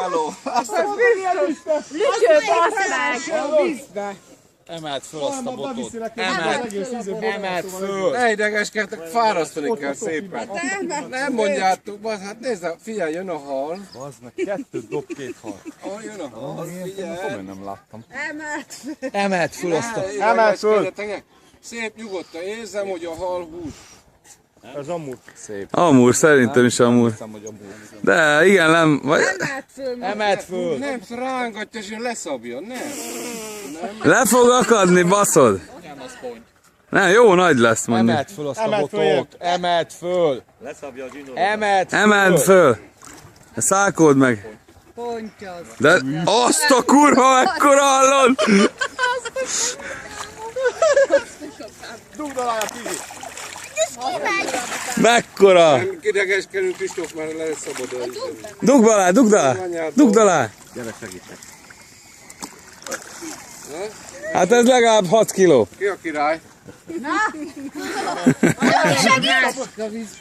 Hello. Lücső, bassz meg! Emeld föl azt a botot. Emeld föl. Ne idegeskedtek, fárasztani kell szépen. Nem mondjátok, bazd, hát nézd, figyelj, jön a hal. Bazd meg, 2 dob 2 hal. Ahol jön a hal, figyelj. Komolyan nem láttam. Emeld föl azt a... Emeld föl. Szép nyugodtan, érzem, hogy a hal hús. Ez amúr. Szép. Amúr, szerintem is amúr. Hiszem, hogy amúr. De igen, nem... Vagy... Emeld föl. Nem, rángatja és leszabja, nem. Le fog akadni, baszod. Nem, jó nagy lesz, mondja. Emeld föl azt a botot. Emeld föl. Leszabja a zsinót. Emeld föl. Szákold meg. De azt a kurva, ekkora hallod! Dugd alá a Tibi. Mekkora! Nem idegeskedünk, Kristóf, már le lesz szabad. Dugd alá, dugd alá! Dugd alá! Gyere, segítek. Hát ez legalább 6 kiló. Ki a király? Segíts!